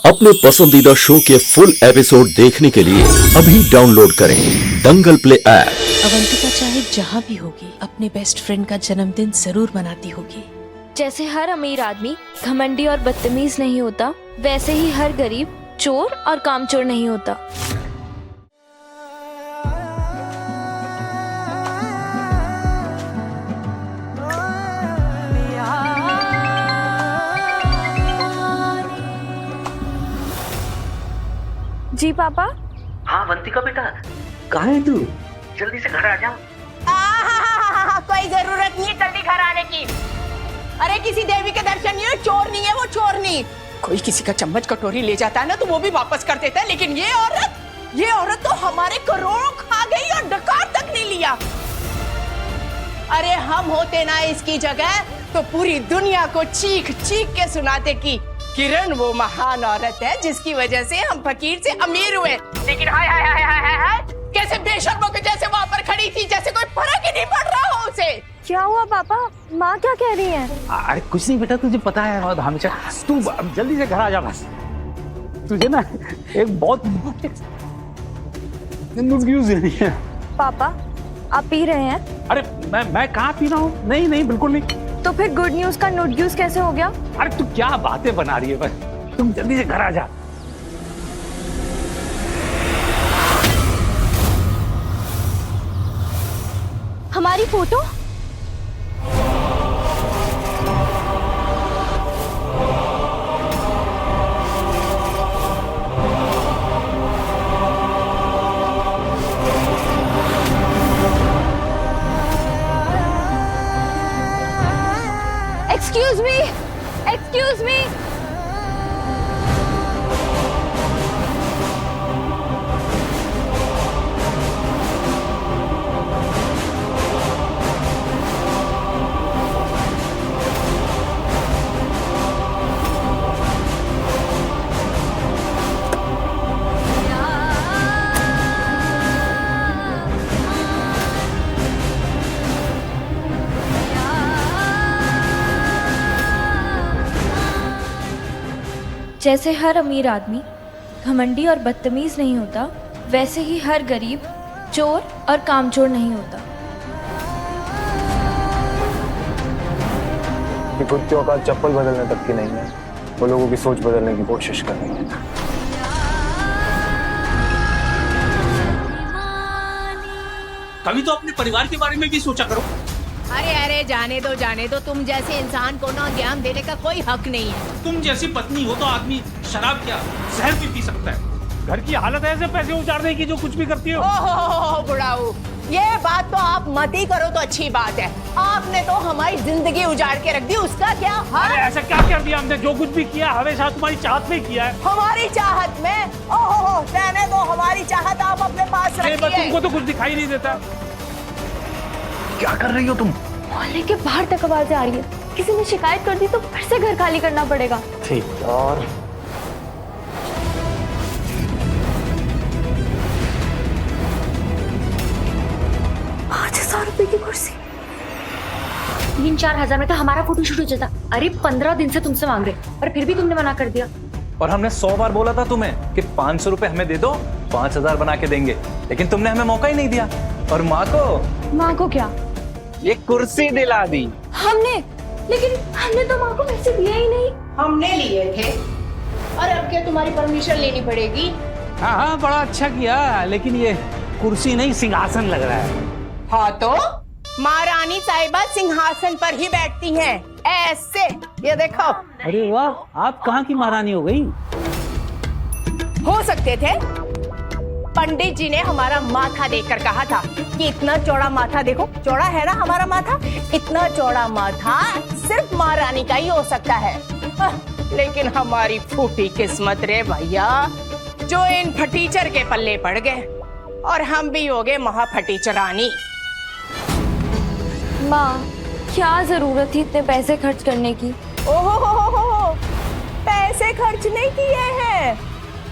अपने पसंदीदा शो के फुल एपिसोड देखने के लिए अभी डाउनलोड करें दंगल प्ले ऐप। अवंतिका चाहे जहाँ भी होगी अपने बेस्ट फ्रेंड का जन्मदिन जरूर मनाती होगी। जैसे हर अमीर आदमी घमंडी और बदतमीज नहीं होता, वैसे ही हर गरीब चोर और कामचोर नहीं होता। जी पापा। हाँ वंतिका बेटा, कहाँ है तू? जल्दी से घर आ जा। कोई जरूरत नहीं है जल्दी घर आने की। अरे किसी देवी के दर्शन नहीं है, चोर नहीं है वो, चोर नहीं। कोई किसी का चम्मच कटोरी ले जाता है ना तो वो भी वापस कर देता है, लेकिन ये औरत तो हमारे करोड़ों खा गई और डकार तक नहीं लिया। अरे हम होते ना इसकी जगह तो पूरी दुनिया को चीख चीख के सुनाते कि किरण वो महान औरत है जिसकी वजह से हम फकीर से अमीर हुए। लेकिन हाय हाय हाय हाय हाय हाय, कैसे बेशर्मों के जैसे वहाँ पर खड़ी थी, जैसे कोई फर्क ही नहीं पड़ रहा हो उसे। क्या हुआ पापा? माँ क्या कह रही है? अरे कुछ नहीं बेटा, तुझे पता है और हमेशा तू जल्दी से घर आ जा बस। तुझे ना एक बहुत न्यूज़ देनी है। पापा आप पी रहे हैं? अरे मैं कहाँ पी रहा हूँ? नहीं नहीं बिल्कुल नहीं। तो फिर गुड न्यूज का नुड न्यूज कैसे हो गया? अरे तू क्या बातें बना रही है, बस तुम जल्दी से घर आ जा। हमारी photo? Excuse me! Excuse me! जैसे हर अमीर आदमी घमंडी और बदतमीज नहीं होता, वैसे ही हर गरीब चोर और कामचोर नहीं होता। कि कुत्तों का चप्पल बदलने तक की नहीं है, वो लोगों की सोच बदलने की कोशिश कर रही है। कभी तो अपने परिवार के बारे में भी सोचा करो। अरे जाने दो, तुम जैसे इंसान को ना ज्ञान देने का कोई हक नहीं है। तुम जैसी पत्नी हो तो आदमी शराब क्या जहर भी पी सकता है। घर की हालत ऐसे पैसे उजाड़ने की जो कुछ भी करती हो। ओहो बुढ़ाऊ, ये बात तो आप मत ही करो तो अच्छी बात है। आपने तो हमारी जिंदगी उजाड़ के रख दी, उसका क्या? अरे ऐसा क्या कर दिया हमने? जो कुछ भी किया हमेशा तुम्हारी चाहत में किया है। हमारी चाहत में? ओहो रहने दो, हमारी चाहत आप अपने पास रखिए। तुमको तो कुछ दिखाई नहीं देता। क्या कर रही हो तुम? मोहल्ले के बाहर तक आवाजें आ रही है। किसी ने शिकायत कर दी तो फिर से घर खाली करना पड़ेगा। ठीक और 5,000 रुपए की कुर्सी। 3-4 हजार में तो हमारा फोटो शूट हो जाता। अरे 15 दिन से तुमसे मांग रहे और फिर भी तुमने मना कर दिया। और हमने 100 बार बोला था तुम्हें कि 500 रुपए हमें दे दो, 5,000 बना के देंगे, लेकिन तुमने हमें मौका ही नहीं दिया। और माँ को क्या? ये कुर्सी दिला दी हमने, लेकिन हमने तो माँ को पैसे दिए ही नहीं। हमने लिए थे और अब क्या तुम्हारी परमिशन लेनी पड़ेगी? हाँ बड़ा अच्छा किया, लेकिन ये कुर्सी नहीं सिंहासन लग रहा है। हाँ तो महारानी साहिबा सिंहासन पर ही बैठती हैं, ऐसे। ये देखो। अरे वाह, आप कहाँ की महारानी हो गई? हो सकते थे। पंडित जी ने हमारा माथा देखकर कहा था कि इतना चौड़ा माथा देखो, चौड़ा है ना हमारा माथा, इतना चौड़ा माथा सिर्फ महारानी का ही हो सकता है। लेकिन हमारी फूटी किस्मत रे भैया, जो इन फटीचर के पल्ले पड़ गए और हम भी हो गए महाफटीचरानी। माँ क्या जरूरत थी इतने पैसे खर्च करने की? ओहो पैसे खर्च नहीं किए हैं,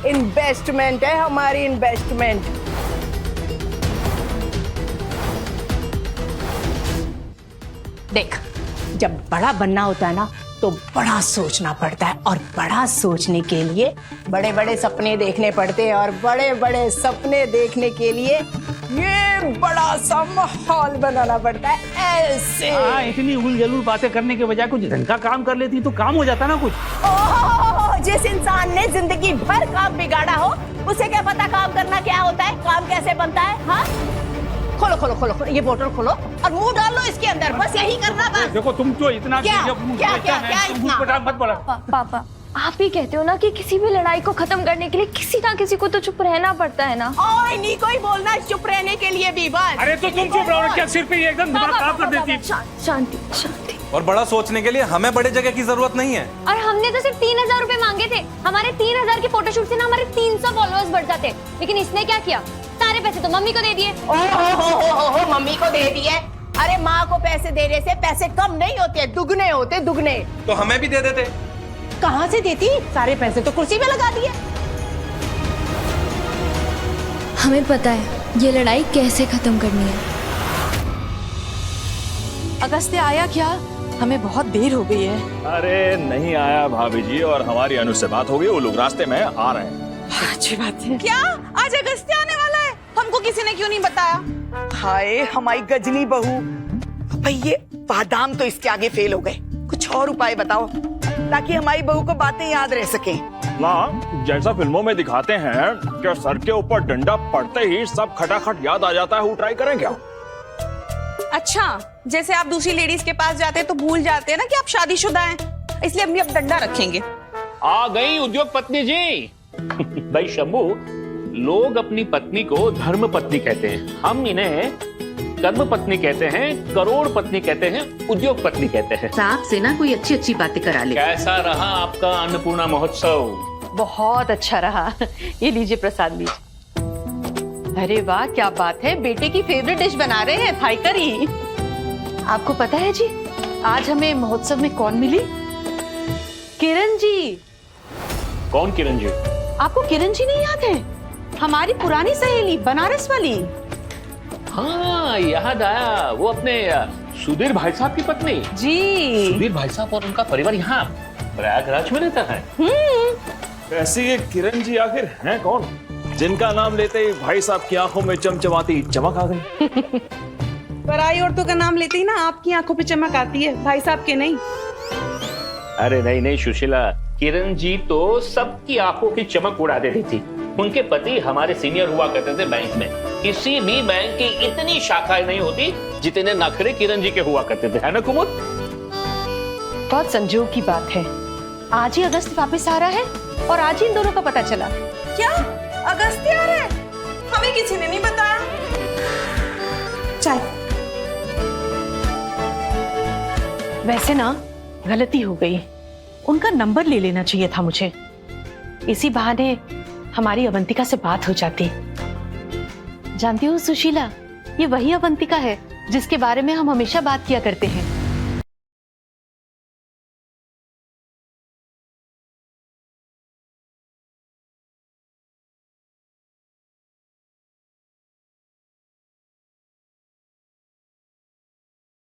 इन्वेस्टमेंट है हमारी, इन्वेस्टमेंट। देख, जब बड़ा बनना होता है ना तो बड़ा सोचना पड़ता है, और बड़ा सोचने के लिए बड़े बड़े सपने देखने पड़ते हैं, और बड़े बड़े सपने देखने के लिए ये बड़ा सा माहौल बनाना पड़ता है ऐसे। हाँ, इतनी उल-जलूल बातें करने के बजाय कुछ ढंग का काम कर लेती तो काम हो जाता ना कुछ। ओह, जिस इंसान ने जिंदगी भर काम बिगाड़ा हो उसे क्या पता काम करना क्या होता है, काम कैसे बनता है। हाँ, खोलो खोलो खोलो खोलो, ये बोतल खोलो और मुंह डाल लो इसके अंदर, बस यही करना था। देखो तुम तो इतना क्या इतना? मत बोला। पापा आप ही कहते हो ना कि किसी भी लड़ाई को खत्म करने के लिए किसी ना किसी को तो चुप रहना पड़ता है ना। ओए नहीं कोई बोलना चुप रहने के लिए भी, बस। अरे तो तुम चुप रहो, क्या सिर पे एकदम दिमाग खराब कर देती। शांति शांति। और बड़ा सोचने के लिए हमें बड़े जगह की जरूरत नहीं है। और हमने तो सिर्फ 3000 रुपए मांगे थे। हमारे 3000 के फोटोशूट से ना हमारे 300 फॉलोअर्स बढ़ जाते, लेकिन इसने क्या किया, सारे पैसे तो मम्मी को दे दिए। ओहो, मम्मी को दे दिए। अरे माँ को पैसे देने से पैसे कम नहीं होते, दुगने होते, दुगने। तो हमें भी दे देते। कहाँ से देती, सारे पैसे तो कुर्सी पे लगा दिए। हमें पता है ये लड़ाई कैसे खत्म करनी है। अगस्त्य आया क्या? हमें बहुत देर हो गई है। अरे नहीं आया भाभी जी, और हमारी अनु से बात हो गई, वो लोग रास्ते में आ रहे हैं। अच्छी बात है। क्या आज अगस्त्य आने वाला है? हमको किसी ने क्यों नहीं बताया? हाय हमारी गजनी बहू। भाई ये बादाम तो इसके आगे फेल हो गए, कुछ और उपाय बताओ ताकि हमारी बहू को बातें याद रह सके। माँ, जैसा फिल्मों में दिखाते हैं कि सर के ऊपर डंडा पड़ते ही सब खटाखट याद आ जाता है, वो ट्राई करें क्या? अच्छा, जैसे आप दूसरी लेडीज के पास जाते हैं तो भूल जाते हैं ना कि आप शादीशुदा हैं, इसलिए हम भी अब डंडा रखेंगे। आ गई उद्योग पत्नी जी। भाई शंभू, लोग अपनी पत्नी को धर्म पत्नी कहते हैं, हम इन्हें कर्म पत्नी कहते हैं, करोड़ पत्नी कहते हैं, उद्योग पत्नी कहते हैं। साहब से ना कोई अच्छी अच्छी बातें करा ले। कैसा रहा आपका अन्नपूर्णा महोत्सव? बहुत अच्छा रहा। ये लीजिए प्रसाद लीजिए। अरे वाह क्या बात है, बेटे की फेवरेट डिश बना रहे हैं, थाई करी। आपको पता है जी आज हमें महोत्सव में कौन मिली? किरण जी। कौन किरण जी? आपको किरण जी नहीं याद है? हमारी पुरानी सहेली बनारस वाली। हाँ याद आया, वो अपने सुधीर भाई साहब की पत्नी जी। सुधीर भाई साहब और उनका परिवार यहाँ प्रयागराज में रहता है। ऐसी ये किरण जी आखिर हैं कौन, जिनका नाम लेते ही भाई साहब की आंखों में चमचमाती चमक आ गई? पराई औरतों का नाम लेते ही ना आपकी आंखों पे चमक आती है, भाई साहब के नहीं। अरे नहीं नहीं सुशीला, किरण जी तो सबकी आंखों की चमक उड़ा देती थी। उनके पति हमारे सीनियर हुआ करते थे बैंक में। किसी भी बैंक की इतनी शाखाएं नहीं होती जितने नखरे किरण जी के हुआ करते थे, है ना कुमुद? बहुत संजोग की बात है, आज ही अगस्त वापस आ रहा है और आज ही इन दोनों का पता चला। क्या अगस्त्य आ रहा है? हमें किसी ने नहीं बताया। चल। वैसे ना गलती हो गई, उनका नंबर ले लेना चाहिए था मुझे, इसी बहाने हमारी अवंतिका से बात हो जाती। जानती हो सुशीला, ये वही अवंतिका है जिसके बारे में हम हमेशा बात किया करते हैं।